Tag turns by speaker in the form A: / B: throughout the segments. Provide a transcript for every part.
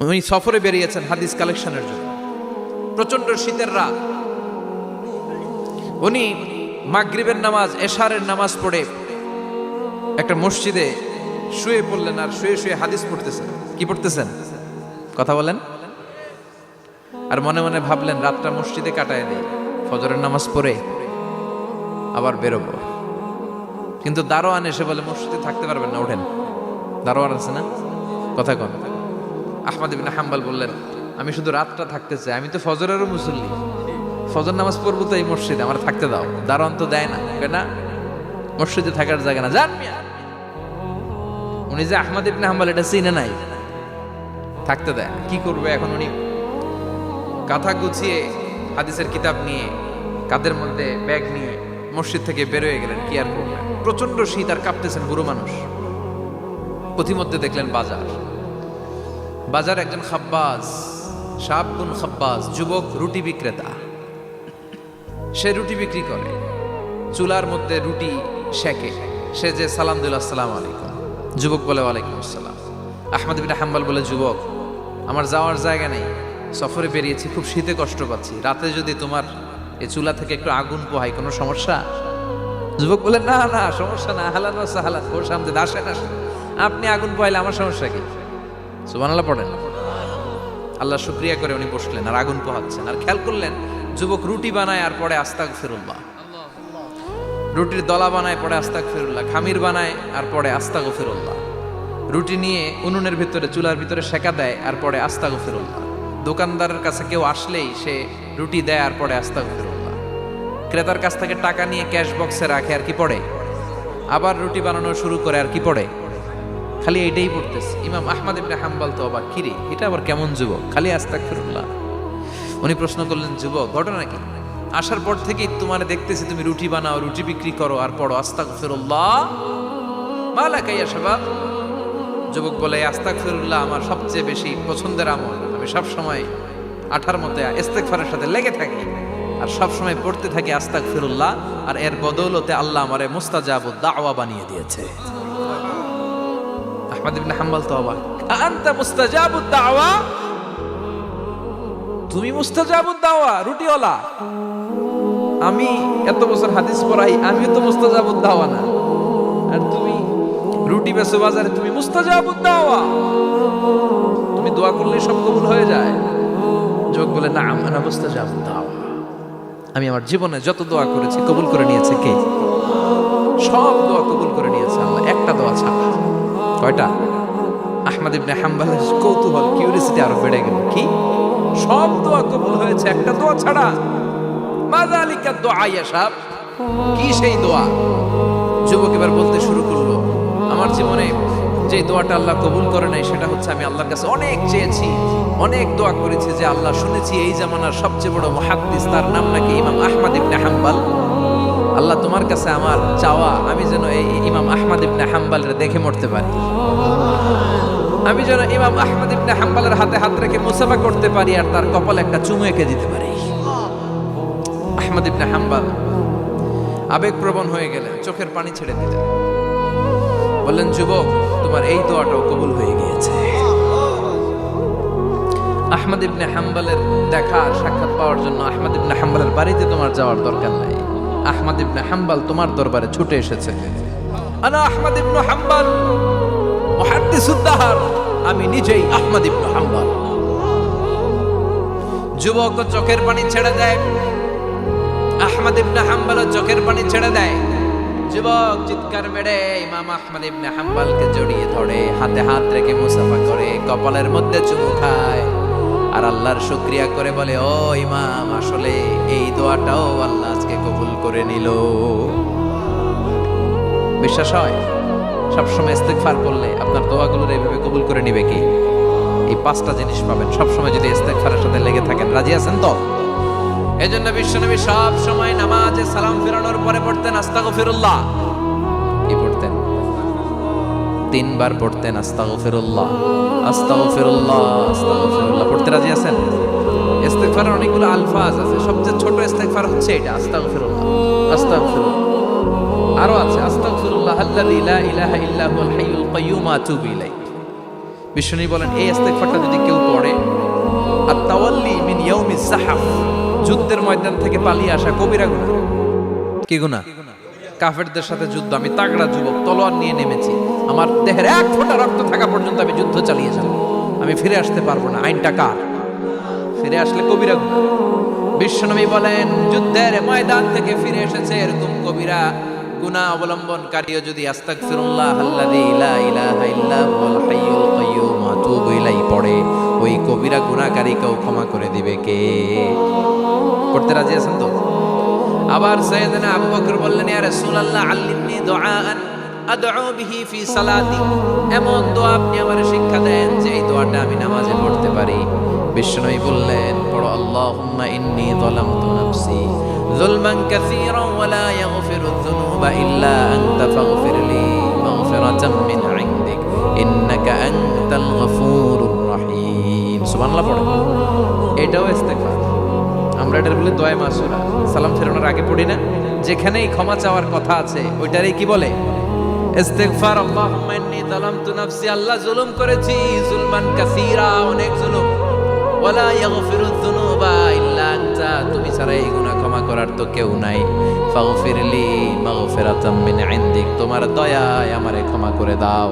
A: উনি সফরে বেরিয়েছেন হাদিস কালেকশনের জন্য। প্রচন্ড শীতের রাত। উনি মাগরিবের নামাজ, এশারের নামাজ পড়ে একটা মসজিদে শুয়ে পড়লেন, আর শুয়ে শুয়ে হাদিস পড়তেছেন। কি পড়তেছেন? কথা বলেন। আর মনে মনে ভাবলেন রাতটা মসজিদে কাটায় দেই, ফজরের নামাজ পড়ে আবার বেরোবো। কিন্তু দারোয়ান এসে বলে মসজিদে থাকতে পারবেন না, ওঠেন। দারোয়ান আছে না, কথা কোন? আহমদ ইবনে হাম্বল বললেন, আমি শুধু রাতটা থাকতে চাই, আমি তো ফজরেরও মুসল্লি, ফজর নামাজ পড়বো তো এই মসজিদে, আমার থাকতে দাও। দারোয়ান তো দেয় না, না মসজিদে থাকার জায়গা না, যান মিয়া। উনি যে আহমদ ইবনে হাম্বল এটা চিনে নাই, থাকতে দেয়। কি করবে এখন? উনি কাঁথা গুছিয়ে হাদিসের কিতাব নিয়ে কাঁধের মধ্যে ব্যাগ নিয়ে মসজিদ থেকে বের হয়ে গেলেন। কি আর করবেন, প্রচন্ড শীত, আর কাঁপতেছেন, বুড়ো মানুষ। পথিমধ্যে দেখলেন বাজার। বাজার একজন খাব্বাজ, শাবুন খাব্বাজ, যুবক রুটি বিক্রেতা। সে রুটি বিক্রি করে, চুলার মধ্যে রুটি সেকে। সে যে সালাম দিল, আসসালামু আলাইকুম। যুবক বলে, ওয়ালাইকুম আসসালাম। আহমদ ইবনে হাম্বল বলে, যুবক আমার যাওয়ার জায়গা নেই, সফরে বেরিয়েছি, খুব শীতে কষ্ট পাচ্ছি, রাতে যদি তোমার এই চুলা থেকে একটু আগুন পোহাই কোনো সমস্যা? যুবক বলে, না না সমস্যা না, হালান ওয়া সাহালান, ওর সামনে আসেন আসেন, আপনি আগুন পোহাইলে আমার সমস্যা কি? সুবহানাল্লাহ পড়েন। আল্লাহ শুকরিয়া করে উনি বসলেন আর আগুন পোহাচ্ছেন। আর খেয়াল করলেন যুবক রুটি বানায় আর পরে আস্তাগফিরুল্লাহ, রুটির দলা বানায় পরে আস্তাগফিরুল্লাহ, খামির বানায় আর পরে আস্তাগফিরুল্লাহ, রুটি নিয়ে উনুনের ভিতরে চুলার ভিতরে সেকা দেয় আর পরে আস্তাগফিরুল্লাহ। দোকানদারের কাছে কেউ আসলেই সে রুটি দেয় আর পরে আস্তাগফিরুল্লাহ। ক্রেতার কাছ থেকে টাকা নিয়ে ক্যাশ বক্সে রাখে আর কি পড়ে, আবার রুটি বানানো শুরু করে আর কি পড়ে, খালি এইটাই পড়তেছে। ইমাম আহমদ ইবনে হাম্বল তো অবাক, কিরে এটা আবার কেমন যুবক, খালি আস্তাগফিরুল্লাহ। উনি প্রশ্ন করলেন, যুবক ঘটনা কি? আসার পর থেকেই তোমার দেখতেছি তুমি রুটি বানাও, রুটি বিক্রি করো আর পড়ো আস্তাগফিরুল্লাহ, মালাকা ইয়া শাবাব। যুবক বলে, আস্তাগফিরুল্লাহ আমার সবচেয়ে বেশি পছন্দের আমল, আমি সব সময় আঠার মধ্যে ইস্তেগফারের সাথে লেগে থাকি আর সব সময় পড়তে থাকি আস্তাগফিরুল্লাহ, আর এর বদৌলতে আল্লাহ আমারে মুস্তাজাবুদ দাওয়া বানিয়ে দিয়েছে। আহমদ ইবনে হাম্বল তো অবাক, আনতা মুস্তাজাবুদ দাওয়া, তুমি মুস্তাজাবুদ দাওয়া, রুটিওয়ালা? আমি এত বছর হাদিস পড়াই, আমিও তো মুস্তাজাবুদ দাওয়া না, আর তুমি রুটি বেচো বাজারে, তুমি মুস্তাজাবুদ দাওয়া, তুমি দোয়া করলে সব কবুল হয়ে যায়? যুবক বলে, না আনা মুস্তাজাবুদ দাওয়া, আমি আমার জীবনে যত দোয়া করেছি কবুল করে নিয়েছে কে? সব দোয়া কবুল করে নিয়েছে আল্লাহ, একটা দোয়া ছাড়া। কয়টা? আহমদ ইবনে হাম্বলের কৌতূহল, কিউরিসিটি আরো বেড়ে গেল। কি? সব দোয়া কবুল হয়েছে, একটা দোয়া ছাড়া? মাযালিকা দুআ ইয়া শাব, কি সেই দোয়া? যুবক এবার বলতে শুরু করলো, আমার জীবনে যে দোয়াটা আল্লাহ কবুল করে নাই সেটা হচ্ছে আমি আল্লাহর কাছে অনেক চেয়েছি, অনেক দোয়া করেছি, যে আল্লাহ শুনেছি এই জামানার সবচেয়ে বড় মুহাদ্দিস, তার নাম নাকি ইমাম আহমদ ইবনে হাম্বল। আল্লাহ তোমার কাছে আমার চাওয়া, আমি যেন এই ইমাম আহমদ ইবনে হাম্বলের দেখে মরতে পারি, আমি যেন ইমাম আহমদ ইবনে হাম্বলের হাতে হাত রেখে মুসাফা করতে পারি আর তার কপালে একটা চুমু এঁকে দিতে পারি। আহমদ ইবনে হাম্বল আবেগপ্রবণ হয়ে গেলেন, চোখের পানি ছেড়ে দিলেন, বললেন, যুবক তোমার এই দোয়াটাও কবুল হয়ে গিয়েছে। আহমদ ইবনে হাম্বলের দেখা সাক্ষাৎ পাওয়ার জন্য আহমদ ইবনে হাম্বলের বাড়িতে তোমার যাওয়ার দরকার নাই, আহমদ ইবনে হাম্বল তোমার দরবারে ছুটে এসেছে। আনা আহমদ ইবনে হাম্বল মুহাদ্দিসুদ দাহর, আমি নিজেই আহমদ ইবনে হাম্বল। যুবক চোখের পানি ছেড়ে দেয়, আহমদ ইবনে হাম্বল চোখের পানি ছেড়ে দেয়। যুবক চিৎকার মেরে ইমাম আহমদ ইবনে হাম্বলকে জড়িয়ে ধরে, হাতে হাত রেখে মুসাফা করে, কপালের মধ্যে চুমু খায় আর আল্লাহর শুকরিয়া করে বলে, ও ইমাম, আসলে এই দোয়াটাও আল্লাহ আজকে কবুল করে নিল। বিশ্বাস হয়? সবসময় ইস্তেগফার করলে আপনার দোয়াগুলোর এইভাবে কবুল করে নিবে কি? এই পাঁচটা জিনিস পাবেন সবসময় যদি ইস্তেগফারের সাথে লেগে থাকেন। রাজি আছেন তো? এজন্য বিশ্বনবী সব সময় নামাজে সালাম ফেরানোর পরে পড়তেন আস্তাগফিরুল্লাহ। কি পড়তেন? 3 বার পড়তেন আস্তাগফিরুল্লাহ, আস্তাগফিরুল্লাহ, আস্তাগফিরুল্লাহ। পড়তে রাজি আছেন? ইস্তেগফারের অনেকগুলো আলফাজ আছে, সবচেয়ে ছোট ইস্তেগফার হচ্ছে এটা, আস্তাগফিরুল্লাহ, আস্তাগফিরুল্লাহ। আরো আছে, আস্তাগফিরুল্লাহ আল্লাযী লা ইলাহা ইল্লা হুয়াল হাইয়ুল কাইয়্যুম আতুবু ইলাইহি। বিশ্বনবী বলেন এই ইস্তেগফারটা যদি কেউ পড়ে, আত-তাওয়াল্লি মিন ইয়াউমিজ যাহাফ, যুদ্ধের ময়দান থেকে পালিয়ে আসা কবিরা গুনাহ। কি গুনাহ? কাফেরদের সাথে যুদ্ধ, আমি তাগড়া যুবক, তলোয়ার নিয়ে নেমেছি, আমার দেহের এক ফোঁটা রক্ত থাকা পর্যন্ত আমি যুদ্ধ চালিয়ে যাব, আমি ফিরে আসতে পারবো না, আইনটা কার? ফিরে আসলে কবিরা গুনাহ। বিশ্বনবী বলেন যুদ্ধের ময়দান থেকে ফিরে এসেছে এরকম কবিরা গুনাহ অবলম্বনকারীও যদি আস্তাগফিরুল্লাহ আল্লাযী লা ইলাহা ইল্লা হুয়াল হাইয়ুল কাইয়্যুম ওয়া আতুবু ইলাইহি পড়ে, ওই কবিরা গুনাহকারীকেও ক্ষমা করে দিবে কে? পড়তে রাজি আছেন তো? আবার সাইয়েদনা আবু বকর বললেন, ইয়া রাসূলুল্লাহ আল্লিমনি দুআআন আদউ বিহি ফি সালাতি, এমন দোয়া আপনি আমারে শিক্ষা দেন যে এই দোয়াটা আমি নামাজে পড়তে পারি। বিশ্বনবী বললেন, পড়ো আল্লাহুম্মা ইন্নী যালামতু নাফসি যুলমান কাসীরান ওয়া লা ইয়াগফিরুয যুনুবা ইল্লা আনতা ফাগফিরলি মাগফিরাতাম মিন ইনদিক ইন্নাকা আনতাল গফুরুর রহিম। সুবহানাল্লাহ পড়ো। এটাও ইস্তেগফার। আমরা এটা বলে দোয়া মাসুরা, সালাম ফেরানোর আগে পড়ি না? যেখানেই ক্ষমা চাওয়ার কথা আছে ওইটারই কি বলে? ইস্তেগফার। আল্লাহুম্মা ইন্নী যালামতু নাফসি, আল্লাহ জুলুম করেছি, যুলমান কাসীরা, অনেক জুলুম, ওয়ালা ইয়াগফিরুয যুনুবা ইল্লা আনতা, তুমি ছাড়া এই গুনাহ ক্ষমা করার তো কেউ নাই, ফাগফিরলি মাগফিরাতাম মিন ইনদিক, তোমার দয়ায় আমারে ক্ষমা করে দাও,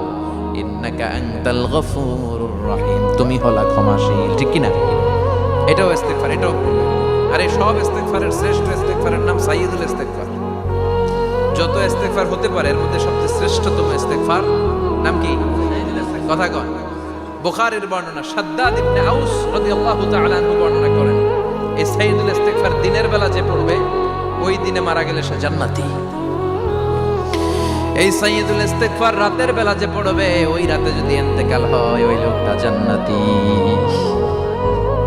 A: ইন্নাকা আনতাল গফুরুর রহিম, তুমি হলা ক্ষমাশীল। ঠিক কি না? এটাও ইস্তেগফার, এটাও। আরে সব ইস্তেগফারের শ্রেষ্ঠ ইস্তেগফারের নাম সাইয়্যিদুল ইস্তেগফার। যত ইস্তেগফার হতে পারে এর মধ্যে সবচেয়ে শ্রেষ্ঠতম ইস্তেগফার নাম কি? কথা কন। বুখারীর বর্ণনা, শাদ্দাদ ইবনে আউস রাদিয়াল্লাহু তাআলা আনহু বর্ণনা করেন, এই সাইয়্যিদুল ইস্তেগফার দিনের বেলা যে পড়বে ওই দিনে মারা গেলে সে জান্নাতি। এই সাইয়্যিদুল ইস্তেগফার রাতের বেলা যে পড়বে ওই রাতে যদি ইন্তেকাল হয় ওই লোকটা জান্নাতি।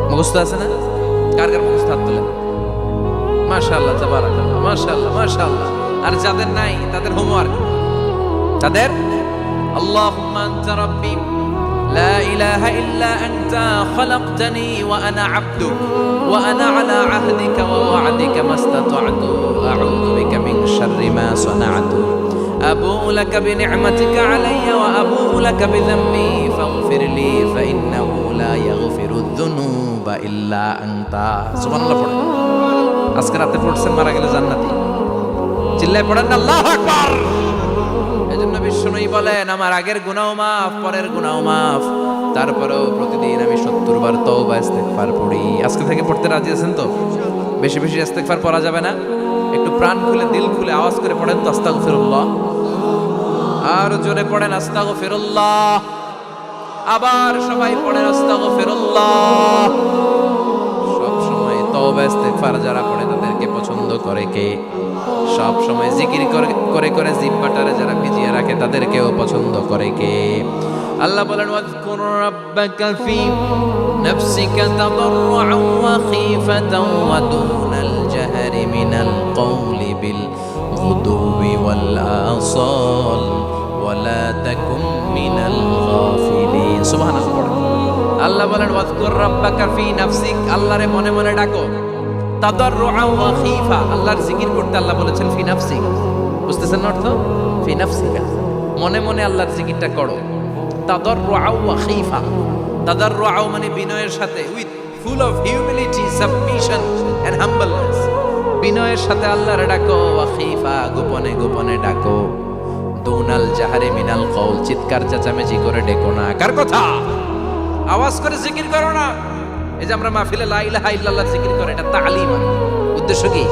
A: মুখস্থ আছে না? কার কার মুখস্থ হাত তোলেন? মাশাআল্লাহ, তাবারাকাল্লাহ, মাশাআল্লাহ, মাশাআল্লাহ। আর যাদের নাই তাদের হোমওয়ার্ক, তাদের আল্লাহুম্মা আনতা রাব্বি লা ইলাহা ইল্লা আনতা খালাকতানি ওয়া আনা আবদুক ওয়া আনা আলা আহদিকা ওয়া ওয়া'দিকা মাস্তাতা'তু আউযু বিকা মিন শাররি মা সানা'তু আবু'ু লাকা বিনি'মাতিকা আলাইয়া ওয়া আবু'ু লাকা বিযামবি ফাগফিরলি ফাইন্নাহু লা ইয়াগফিরুয যুনুবা ইল্লা আনতা। সুবহানাল্লাহ পড়েন। আজকে রাতে পড়ছেন, মারা গেলে জান্নাতি। চিল্লায় পড়েন আল্লাহু আকবার। এজন্য বিশ্বনবী বলেন আমার আগের গুনাহ মাফ, পরের গুনাহ মাফ, তারপরেও প্রতিদিন আমি 70 বার তওবা ইস্তেগফার পড়ি। আজকে থেকে পড়তে রাজি আছেন তো? বেশি বেশি ইস্তেগফার পড়া যাবে না? একটু প্রাণ খুলে দিল খুলে আওয়াজ করে পড়েন তো আস্তাগফিরুল্লাহ। আর জোরে পড়েন আস্তাগফিরুল্লাহ। আবার সবাই পড়েন আস্তাগফিরুল্লাহ। সব সময় তওবা ইস্তেগফার যারা পড়ে তাদেরকে পছন্দ করে কে? সব সময় জিকির করে করে জিহ্বাটারে যারা ভিজিয়ে রাখে তাদেরকেও পছন্দ করে কে? আল্লাহ বলেন ওয়াজকুর রাব্বাকা ফি নাফসিকা তাদাররুআন ওয়া খীফাতান ওয়া দুনাল জাহরি মিনাল কওলি বিল গুদুবি ওয়াল আসাল ওয়া লা তাকুম মিনাল গাফিলিন। সুবহানাল্লাহ। আল্লাহ বলেন ওয়াজকুর রাব্বাকা ফি নাফসিক, আল্লাহরে মনে মনে ডাকো, তাদাররুআন ওয়া খীফা, আল্লাহর জিকির করতে আল্লাহ বলেছেন ফি নাফসিক। বুঝতেছেন না অর্থ? ফি নাফসিকা, মনে মনে আল্লাহর জিকিরটা করো। তাদাররুআন ওয়া খীফা, তাদাররুআন মানে বিনয়ের সাথে, with full of humility, submission and humbleness, বিনয়ের সাথে আল্লাহরে ডাকো। ওয়া খীফা, গোপনে গোপনে ডাকো। দুনাল জাহরি মিনাল কওল, চিৎকার চেঁচামেচি করে ডেকো না। কার কথা? আওয়াজ করে জিকির করো না। এই যে আমরা মাহফিলে লা ইলাহা ইল্লাল্লাহ জিকির করে, এটা তালিম। উদ্দেশ্য কি?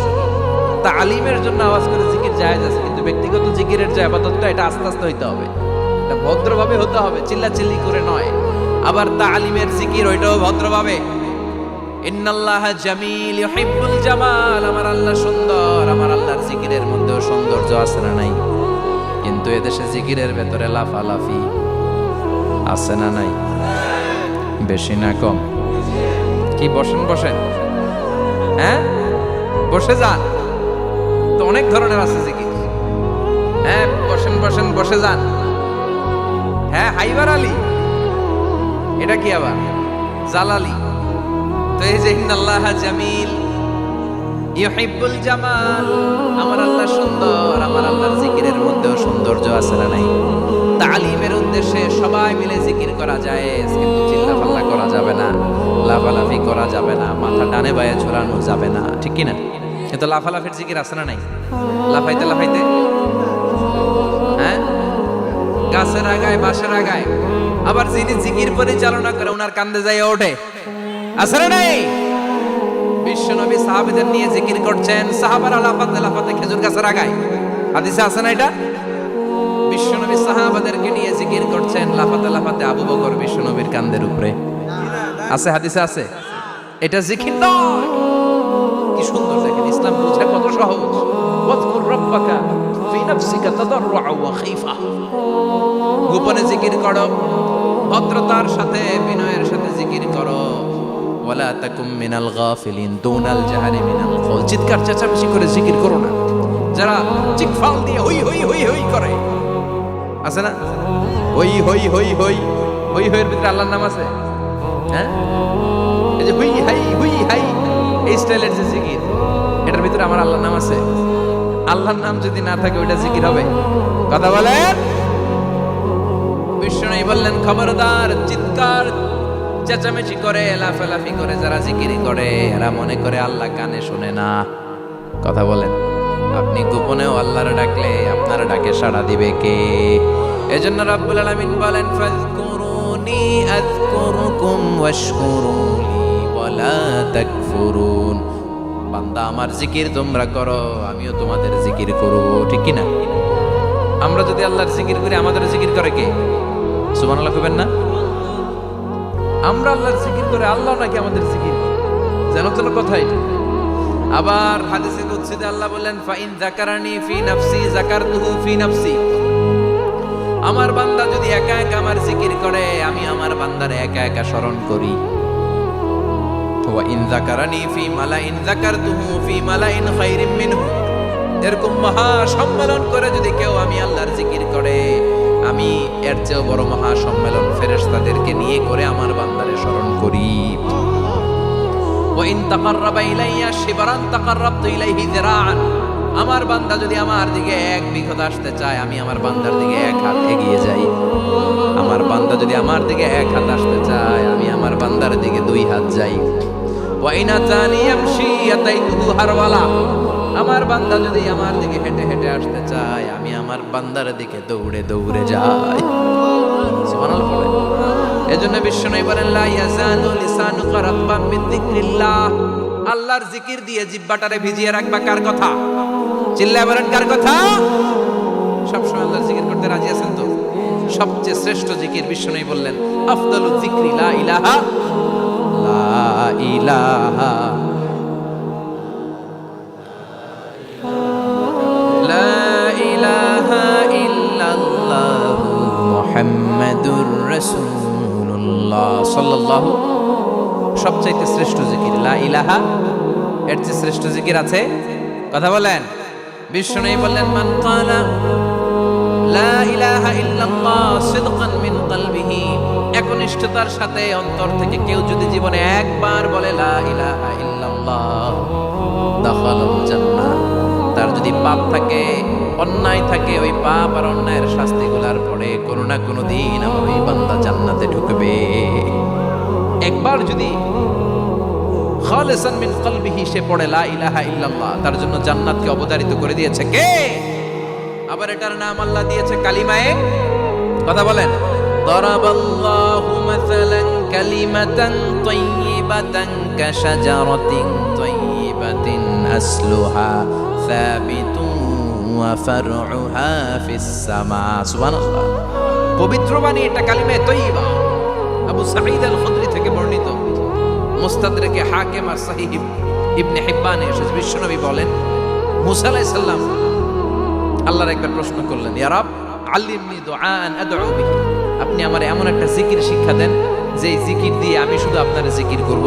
A: তালিমের জন্য আওয়াজ করে জিকির জায়েজ আছে, কিন্তু ব্যক্তিগত জিকিরের যে ইবাদতটা এটা আস্তে আস্তে হইতে হবে, এটা ভদ্রভাবে হতে হবে, চিল্লাচিল্লি করে নয়। আবার তালিমের জিকির ওইটাও ভদ্রভাবে। ইন্নাল্লাহা জামিল ইউহিব্বুল জামাল, আমার আল্লাহ সুন্দর, আমার আল্লাহর জিকিরের মধ্যেও সৌন্দর্য আছে না নাই? কিন্তু এদেশে জিকিরের ভেতরে লাফালাফি আছে না নাই? বেশি না কম? কি বসেন বসেন, হ্যাঁ বসে যান তো, অনেক ধরনের আছে জিকির। হ্যাঁ বসেন বসেন, বসে যান। হ্যাঁ হাইবার আলী, এটা কি আবার জালালি? তো এই যে ইন্নাল্লাহা জামিল ইউহিব্বুল জামাল, আমার আল্লাহ সুন্দর, আমার আল্লাহর জিকিরের মধ্যেও সৌন্দর্য আছে না নাই? তালিমের উদ্দেশ্যে সবাই মিলে জিকির করা যায়, কিন্তু চিল্লাপাল্লা করা যাবে না, লাফালাফি করা যাবে না, মাথা ডানে বায়ে ঝোলানো যাবে না, ঠিক কিনা? কিন্তু লাফালাফির জিকির আছে না নাই? লাফাইতে লাফাইতে, হ্যাঁ, গাছের আগায় বাঁশের আগায়, আবার যিনি জিকির পরিচালনা করে ওনার কান্দে যায় ওঠে, আছে না নাই? বিশ্বনবী সাহাবীদের নিয়ে জিকির করছেন, সাহাবারা লাফাতে লাফাতে খেজুর গাছের আগায়, হাদিসে আছে না এটা? বিশ্বনবী সাহাবাদেরকে নিয়ে জিকির করছেন, লাফাতে লাফাতে আবু বকর বিশ্বনবীর কান্দের উপরে, আছে হাদিসে আছে। এটা জিকির নয়। কি সুন্দর দেখেন, ইসলাম বোঝা কত সহজ। ওয়াজকুর রাব্বাকা ফি নাফসিকা তাদাররুআ ওয়া খাইফা, গোপনে জিকির করো, ভদ্রতার সাথে বিনয়ের সাথে জিকির করো। ওয়ালা তাকুম মিনাল গাফিলিন দুনাল জাহরি মিনাল কওল, চিৎকার চেঁচামেচি করে জিকির করো না। যারা চিকফাল দিয়ে হই হই হই হই করে, আছে না? হই হই হই হই হই হইয়ের ভিতরে আল্লাহর নাম আছে, হ্যাঁ? এই যে হুই হাই এই স্টাইলের যে জিকির, এটার ভিতরে আমার আল্লাহর নাম আছে? আল্লাহর নাম যদি না থাকে ওইটা জিকির হবে? কথা বলেন। বিষ্ণু বললেন খবরদার, চিৎকার চেঁচামেচি করে লাফালাফি করে যারা জিকিরি করে এরা মনে করে আল্লাহ কানে শুনে না। কথা বলেন। আপনি গোপনেও আল্লাহর ডাকলে আপনার ডাকে সাড়া দিবে কে? এজন্য রাব্বুল আলামিন বলেন ফাযকুরুনি আযকুরুকুম ওয়াশকুরুলি ওয়ালা তাকফুরুন। বান্দা আমার জিকির তোমরা করো, আমিও তোমাদের জিকির করব, ঠিক কি না? আমরা যদি আল্লাহর জিকির করি আমাদের জিকির করে কে? সুবহানাল্লাহ কইবেন না? আমরা আল্লাহর জিকির করে আল্লাহ নাকি আমাদের জিকির করে? জানো তো কথা এটা। আবার হাদিসে কুদসিতে আল্লাহ বলেন ফাইন যাকারানি ফি নাফসি যাকারতুহু ফি নাফসি, আমার বান্দা যদি একা একা আমার জিকির করে আমি আমার বান্দারে একা একা স্মরণ করি। ওয়া ইন যাকারানি ফি মালাইন যাকারতুহু ফি মালাইন খায়রিম মিনহু, এরকম মহা সম্মেলন করে যদি কেউ আমি আল্লাহর জিকির করে আমি এর চেয়েও বড় মহা সম্মেলন ফেরেশতাদেরকে নিয়ে করে আমার বান্দারে স্মরণ করি। ওয়া ইন তাকাররাবা ইলাইয়া শিবরান তাকাররাবতু ইলাইহি যিরাআন, আমার বান্দা যদি আমার দিকে এক বিঘত আসতে চায় আমি আমার বান্দার দিকে এক হাত এগিয়ে যাই। আমার বান্দা যদি আমার দিকে এক হাত আসতে চায় আমি আমার বান্দার দিকে দুই হাত যাই। ওয়া ইন আতানি ইয়ামশি আতাইতুহু হারওয়ালা, আমার বান্দা যদি আমার দিকে হেঁটে হেঁটে আসতে চায় আমি আমার বান্দার দিকে দৌড়ে দৌড়ে যাই। সুবহানাল্লাহ পড়ে। এজন্য বিশ্বনবী বলেন লা ইয়াজালু লিসানুকা রাতবাম মিন যিকরিল্লাহ, আল্লাহর জিকির দিয়ে জিহ্বাটারে ভিজিয়ে রাখবা। কার কথা? চিল্লায় বলেন কার কথা? সবসময় আল্লাহর জিকির করতে রাজি আছেন তো? সবচেয়ে শ্রেষ্ঠ জিকির বিশ্বনবী বললেন আফদালু যিকরি লা ইলাহা লা ইলাহা মুহাম্মাদুর রাসূলুল্লাহ সাল্লাল্লাহু, সবচাইতে শ্রেষ্ঠ জিকির লা ইলাহা। এর চেয়ে শ্রেষ্ঠ জিকির আছে? কথা বলেন। বিশ্বনবী বললেন মান ক্বালা লা ইলাহা ইল্লাল্লাহ সিদকান মিন কলবিহি, একনিষ্ঠতার সাথে অন্তর থেকে কেউ যদি জীবনে একবার বলে লা ইলাহা ইল্লাল্লাহ দাখালাল জান্নাহ, তার যদি পাপ থাকে অন্যায় থাকে ওই পাপ আর অন্যায়ের শাস্তিগুলার পরে কোনো না কোনো দিন আমার ওই বান্দা জান্নাতে ঢুকবে। একবার যদি খালিসান মিন কলবিহি সে পড়ে লা ইলাহা ইল্লাল্লাহ, তার জন্য জান্নাতকে অবধারিত করে দিয়েছে কে? আবার এটার নাম আল্লাহ দিয়েছে কালিমায়ে। কথা বলেন। দারাবাল্লাহু মাসালান কালিমাতান তাইয়িবাতান কাশাজারাতিন তাইয়িবাতিন আসলুহা সাবিতুন ওয়া ফারউহা ফিস সামা। সুবহানাল্লাহ। পবিত্র বাণী এটা কালিমায়ে তাইয়িবা। আবু সাঈদ আল খুদরি থেকে বর্ণিত, মুস্তাদরাকে হাকিম আর সহিহ ইবনে হিব্বানে এসেছে। বিশ্বনবী বলেন মুসা আলাইহিস সালাম আল্লাহর একবার প্রশ্ন করলেন ইয়া রাব আল্লিমনি দুআআন আদউ বিহি, আপনি আমারে এমন একটা জিকির শিক্ষা দেন যে জিকির দিয়ে আমি শুধু আপনার জিকির করব,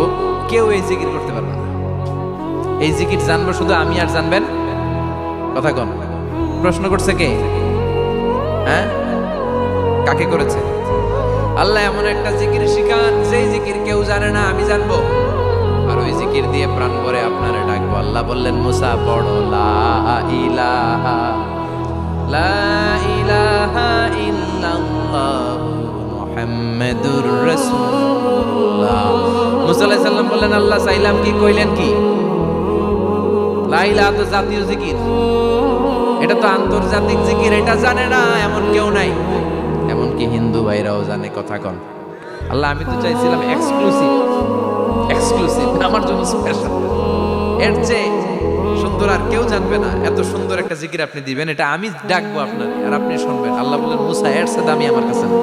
A: কেউ এই জিকির করতে পারবে না। এই জিকির জানবো শুধু আমি আর জানবেন। কথা কোন? প্রশ্ন করছে কে? হ্যাঁ, কাকে করেছে? আল্লাহ এমন একটা জিকির শিখান যেই জিকির কেউ জানে না, আমি জানবো, আর ওই জিকির দিয়ে প্রাণ ভরে আপনারে ডাকবো। আল্লাহ বললেন মুসা পড়ো লা ইলাহা ইল্লাল্লাহ ইল্লাল্লাহু মুহাম্মাদুর রাসূলুল্লাহ। মুসা আলাইহিস সালাম বললেন, আল্লাহ চাইলাম কি, কইলেন কি? লা ইলাহা তো জাতীয় জিকির, এটা তো আন্তর্জাতিক জিকির, এটা জানে না এমন কেউ নাই। এমনকি হিন্দু ভাইরাও জানে। কথা কন আল্লাহ, আমি তো চাইছিলাম এক্সক্লুসিভ, আমার জন্য স্পেশাল। এর চেয়ে সুন্দর আর কেউ জানবে না। এত সুন্দর একটা জিকির আপনি দিবেন, এটা আমি ডাকবো আপনার আর আপনি শুনবেন। আল্লাহ বললেন, মুসা এর চেয়ে দামি আমার কাছে না।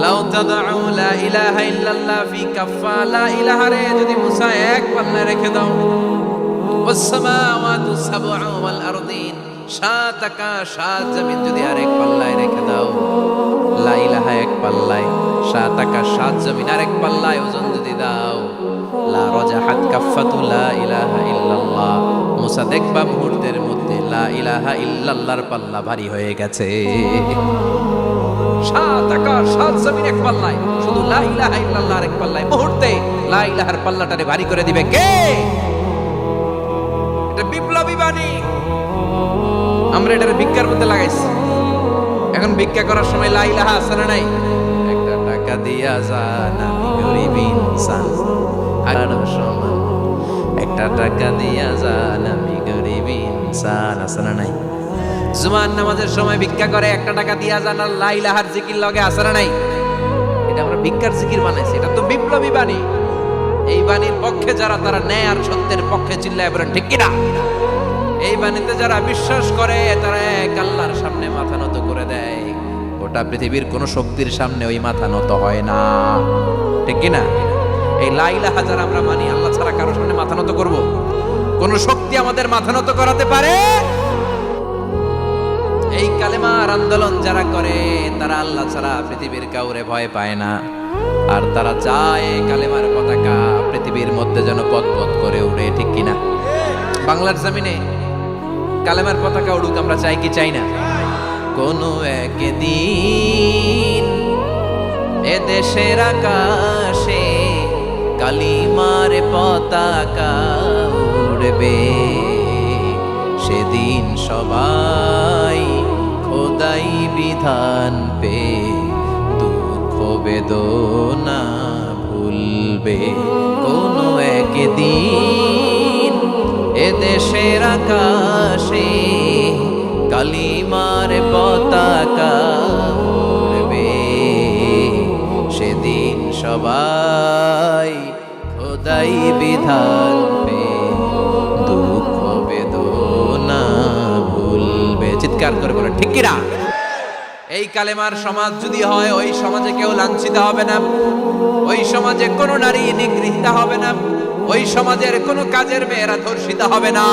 A: লাউ তাদউ লা ইলাহা ইল্লাল্লাহ ফি কাফা, লা ইলাহা রে যদি মুসা এক পাল্লায় রেখে দাও, ওয়াস সামাওয়াতু সাবউ ওয়াল আরদিন, সাত আকাশ সাত জমিন যদি আরেক পাল্লায় রেখে দাও, লা ইলাহা এক পাল্লায়, সাত আকাশ সাত জমিন আরেক পাল্লায় ওজন যদি দাও, লা রাজাহাত কাফাতু লা ইলাহা ইল্লাল্লাহ, মুসা দেখবা মুহূর্তের মধ্যে লা ইলাহা ইল্লাল্লাহর পাল্লা ভারী হয়ে গেছে। সাত আকাশ সাত জমিন এক পাল্লায়, শুধু লা ইলাহা ইল্লাল্লাহ আরেক পাল্লায়, মুহূর্তে লা ইলাহার পাল্লাটারে ভারী করে দিবে কে? এটা বিপ্লবী বাণী। আমরা এটার ভিক্ষার মধ্যে লাগাইছি। এখন ভিক্ষা করার সময় লা ইলাহা আছে না নাই? একটা টাকা দিয়া যান, আমি গরিব ইনসান, আর সমান। একটা টাকা দিয়া যান, আমি গরিব ইনসান, আছে না নাই? জুমার নামাজের সময় ভিক্ষা করে, একটা টাকা দিয়া যান, আর লা ইলাহার জিকির লগে আছে না নাই? এটা আমরা ভিক্ষার জিকির বানাইছি। এটা তো বিপ্লবী বাণী। এই বাণীর পক্ষে যারা, তারা ন্যায় আর সত্যের পক্ষে চিল্লায় বলেন ঠিক কিনা? এই বাণীতে যারা বিশ্বাস করে, তারা এক আল্লাহর সামনে মাথা নত করে দেয়। গোটা পৃথিবীর কোন শক্তির সামনে ওই মাথা নত হয় না, ঠিক কিনা? এই লা ইলাহা যারা আমরা মানি, আল্লাহ ছাড়া কারোর সামনে মাথা নত করব? কোন শক্তি আমাদের মাথা নত করাতে পারে? এই কালেমার আন্দোলন যারা করে, তারা আল্লাহ ছাড়া পৃথিবীর কাউরে ভয় পায় না। আর তারা চায় কালেমার পতাকা পৃথিবীর মধ্যে যেন পথ করে উড়ে, ঠিক কিনা? বাংলার জমিনে কালেমার পতাকা উড়ুক, আমরা চাই কি চাই না? কোনো একদিন এ দেশের আকাশে কালিমার পতাকা উড়বে, সেদিন সবাই খোদাই বিধান পে দুঃখ বেদনা ভুলবে। কোনো একদিন এ দেশের আকাশে কালিমার পতাকা উড়বে, সেদিন সবাই খোদাই বিধান পে দুঃখ বেদনা ভুলবে। চিৎকার করে বলে ঠিক কিনা? এই কালেমার সমাজ যদি হয়, ওই সমাজে কেউ লাঞ্ছিত হবে না, ওই সমাজে কোনো নারী নিগৃহীত হবে না, ওই সমাজের কোনো কাজের মেয়েরা ধর্ষিত হবে না,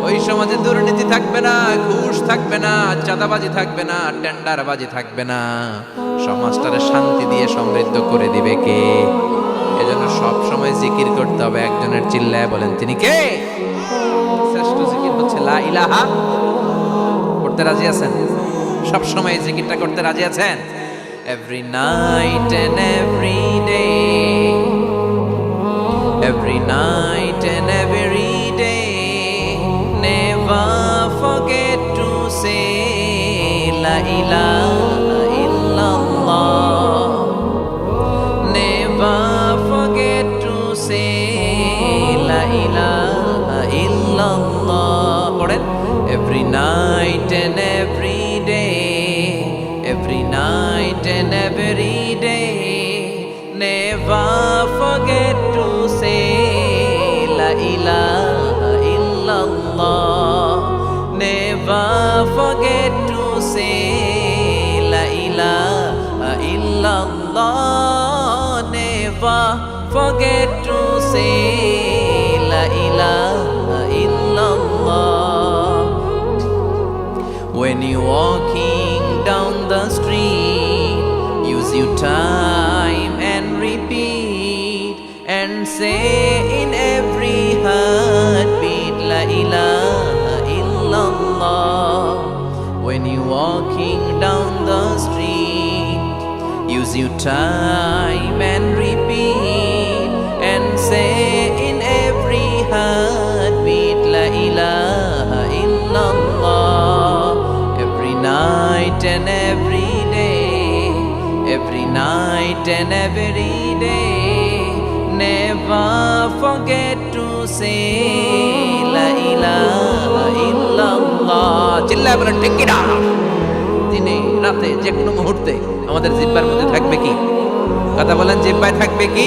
A: ওই সমাজে দুর্নীতি থাকবে না, ঘুষ থাকবে না, চাঁদাবাজি থাকবে না, টেন্ডারবাজি থাকবে না। সমাজটারে শান্তি দিয়ে সমৃদ্ধ করে দিবে কে? এজন্য সব সময় জিকির করতে হবে একজনের, চিল্লায় বলেন তিনি কে? শ্রেষ্ঠ জিকির হচ্ছে লা ইলাহা। করতে রাজি আছেন? সব সময় এই জিকিরটা করতে রাজি আছেন? Every night and every day, every night and every day, never forget to say la ilaha illallah, never forget to say la ilaha illallah. পড়েন, every night and every day, every night and every day, never forget to say la ilaha illallah, never forget to say la ilaha illallah, never forget to say la ilaha illallah. When you're walking down the street, use your time and repeat and say in every heartbeat la ilaha illallah. When you're walking down the street, use your time and repeat and say in every heartbeat la ilaha illallah. Every night and every day. Never forget to say La ilaha illallah. চিল্লায় বলেন ঠিক কিনা? দিনে রাতে যে কোনো মুহূর্তে আমাদের জিহ্বার মধ্যে থাকবে কি? কথা বলেন, জিহ্বায় থাকবে কি?